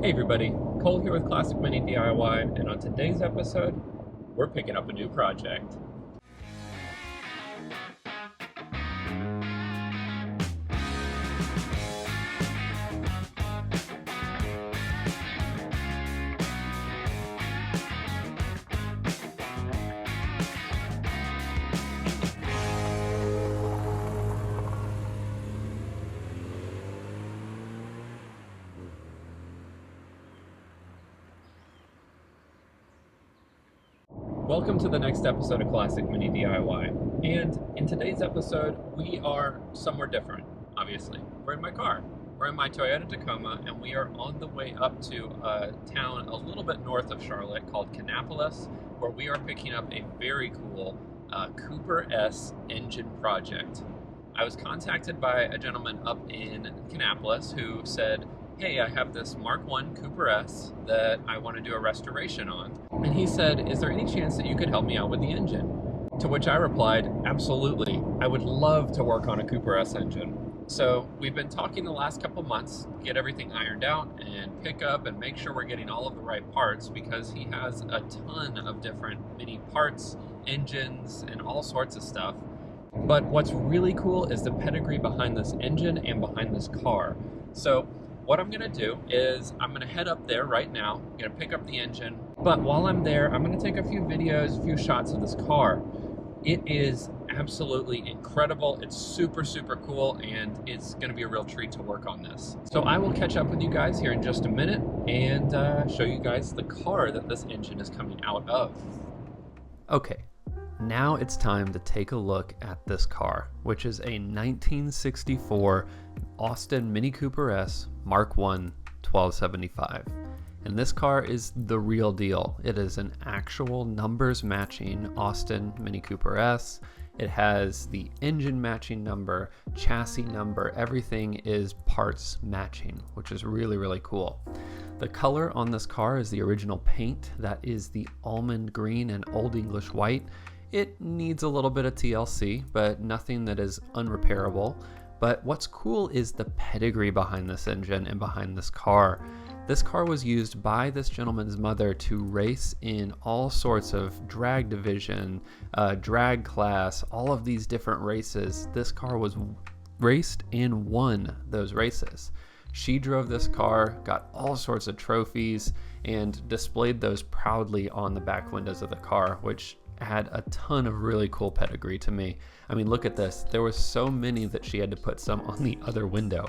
Hey everybody, Cole here with Classic Mini DIY, and on today's episode, we're picking up a new project. Welcome to the next episode of Classic Mini DIY, and in today's episode, we are somewhere different, obviously. We're in my car. We're in my Toyota Tacoma, and we are on the way up to a town a little bit north of Charlotte called Kannapolis, where we are picking up a very cool Cooper S engine project. I was contacted by a gentleman up in Kannapolis who said, hey, I have this Mk1 Cooper S that I want to do a restoration on. And he said, is there any chance that you could help me out with the engine? To which I replied, absolutely. I would love to work on a Cooper S engine. So we've been talking the last couple months, get everything ironed out and pick up and make sure we're getting all of the right parts, because he has a ton of different mini parts, engines, and all sorts of stuff. But what's really cool is the pedigree behind this engine and behind this car. So what I'm gonna do is I'm gonna head up there right now. I'm gonna pick up the engine, but while I'm there, I'm gonna take a few videos, a few shots of this car. It is absolutely incredible. It's super, super cool, and it's gonna be a real treat to work on this. So I will catch up with you guys here in just a minute and show you guys the car that this engine is coming out of. Okay. Now it's time to take a look at this car, which is a 1964 Austin Mini Cooper S Mk1 1275. And this car is the real deal. It is an actual numbers matching Austin Mini Cooper S. It has the engine matching number, chassis number, everything is parts matching, which is really, really cool. The color on this car is the original paint. That is the almond green and Old English white. It needs a little bit of TLC, but nothing that is unrepairable. But what's cool is the pedigree behind this engine and behind this car. This car was used by this gentleman's mother to race in all sorts of drag division, drag class, all of these different races. This car was raced and won those races. She drove this car, got all sorts of trophies, and displayed those proudly on the back windows of the car, which had a ton of really cool pedigree to me. I mean, look at this. There were so many that she had to put some on the other window.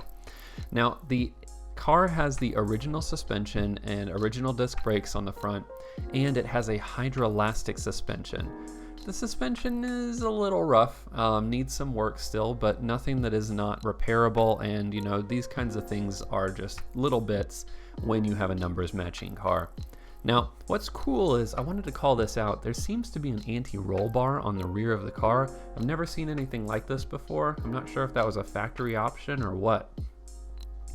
Now, the car has the original suspension and original disc brakes on the front, and it has a hydroelastic suspension. The suspension is a little rough, needs some work still, but nothing that is not repairable, and you know, these kinds of things are just little bits when you have a numbers matching car. Now, what's cool is, I wanted to call this out, there seems to be an anti-roll bar on the rear of the car. I've never seen anything like this before. I'm not sure if that was a factory option or what.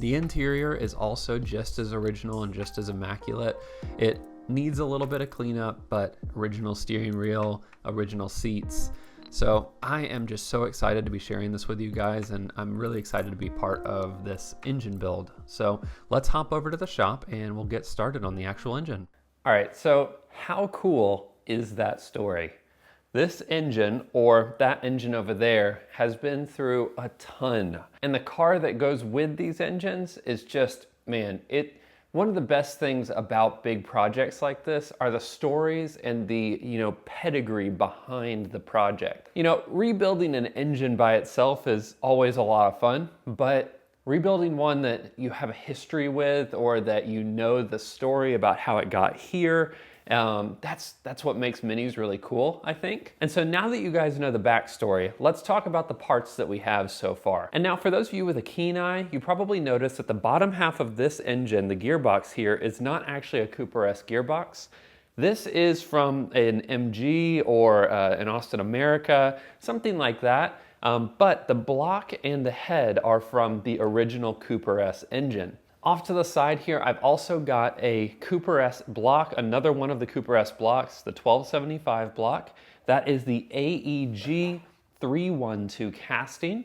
The interior is also just as original and just as immaculate. It needs a little bit of cleanup, but original steering wheel, original seats. So I am just so excited to be sharing this with you guys, and I'm really excited to be part of this engine build. So let's hop over to the shop and we'll get started on the actual engine. All right, so how cool is that story? This engine, or that engine over there, has been through a ton. And the car that goes with these engines is just, man, one of the best things about big projects like this are the stories and the, pedigree behind the project. Rebuilding an engine by itself is always a lot of fun, but rebuilding one that you have a history with, or that you know the story about how it got here, that's what makes minis really cool, I think. And so now that you guys know the backstory, let's talk about the parts that we have so far. And now for those of you with a keen eye, you probably noticed that the bottom half of this engine, the gearbox here, is not actually a Cooper S gearbox. This is from an MG or an Austin America, something like that. But the block and the head are from the original Cooper S engine. Off to the side here, I've also got a Cooper S block, another one of the Cooper S blocks, the 1275 block. That is the AEG 312 casting.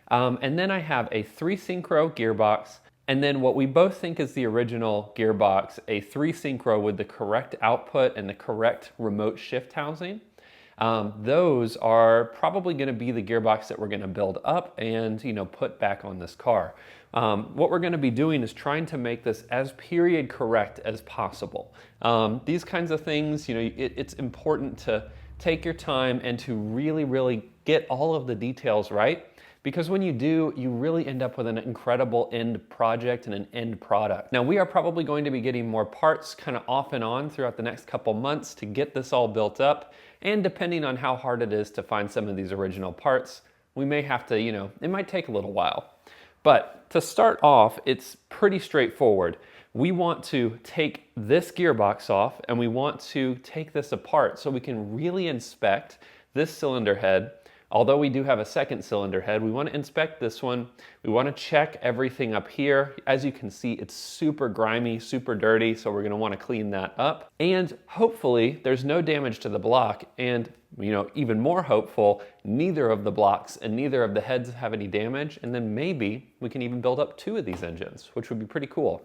And then I have a 3 synchro gearbox, And then what we both think is the original gearbox, a 3-synchro with the correct output and the correct remote shift housing. Those are probably going to be the gearbox that we're going to build up and put back on this car. What we're going to be doing is trying to make this as period correct as possible. These kinds of things, it's important to take your time and to really get all of the details right, because when you do, you really end up with an incredible end project and an end product. Now, we are probably going to be getting more parts kind of off and on throughout the next couple months to get this all built up. And depending on how hard it is to find some of these original parts, we may have to, it might take a little while. But to start off, it's pretty straightforward. We want to take this gearbox off and we want to take this apart so we can really inspect this cylinder head. Although we do have a second cylinder head, we want to inspect this one. We want to check everything up here. As you can see, it's super grimy, super dirty, so we're going to want to clean that up. And hopefully there's no damage to the block, and even more hopeful, neither of the blocks and neither of the heads have any damage, and then maybe we can even build up 2 of these engines, which would be pretty cool.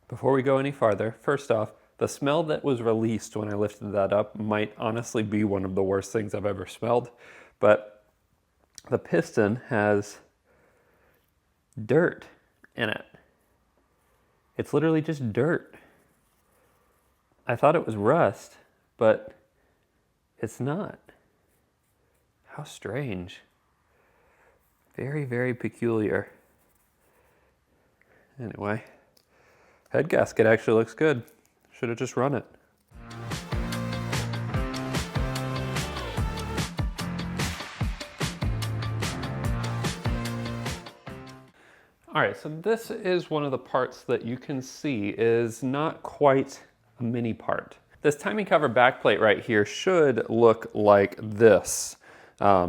Before we go any farther, first off, the smell that was released when I lifted that up might honestly be one of the worst things I've ever smelled, but the piston has dirt in it. It's literally just dirt. I thought it was rust, but it's not. How strange. Very peculiar. Anyway, head gasket actually looks good. Should have just run it. All right, so this is one of the parts that you can see is not quite a mini part. This timing cover backplate right here should look like this.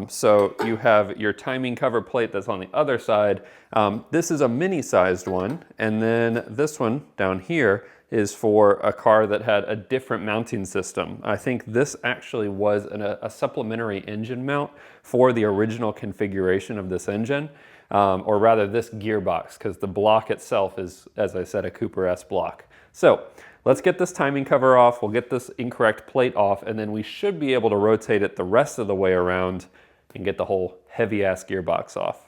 So you have your timing cover plate that's on the other side. This is a mini-sized one, and then this one down here is for a car that had a different mounting system. I think this actually was a supplementary engine mount for the original configuration of this engine, or rather this gearbox, because the block itself is, as I said, a Cooper S block. So let's get this timing cover off, we'll get this incorrect plate off, and then we should be able to rotate it the rest of the way around and get the whole heavy-ass gearbox off.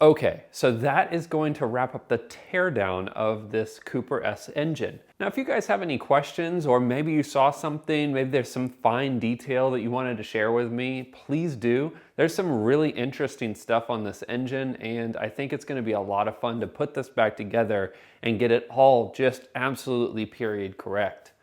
Okay, so that is going to wrap up the teardown of this Cooper S engine. Now, if you guys have any questions, or maybe you saw something, maybe there's some fine detail that you wanted to share with me, please do. There's some really interesting stuff on this engine, and I think it's gonna be a lot of fun to put this back together and get it all just absolutely period correct.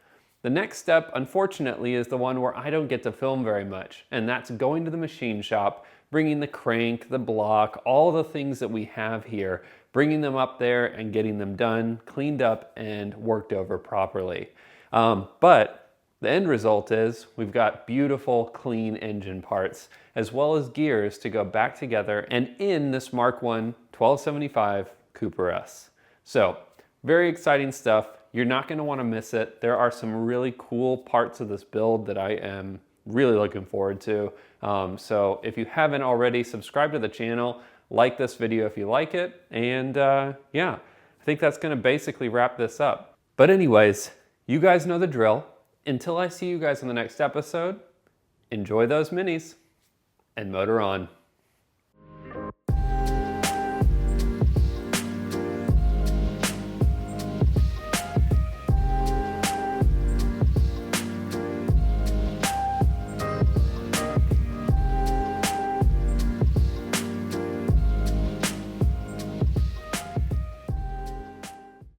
The next step, unfortunately, is the one where I don't get to film very much, and that's going to the machine shop, bringing the crank, the block, all the things that we have here, bringing them up there and getting them done, cleaned up, and worked over properly. But the end result is we've got beautiful, clean engine parts, as well as gears to go back together and in this Mk1 1275 Cooper S. So, very exciting stuff. You're not going to want to miss it. There are some really cool parts of this build that I am really looking forward to. So if you haven't already, subscribe to the channel, like this video if you like it, and yeah, I think that's going to basically wrap this up. But anyways, you guys know the drill. Until I see you guys in the next episode, enjoy those minis and motor on.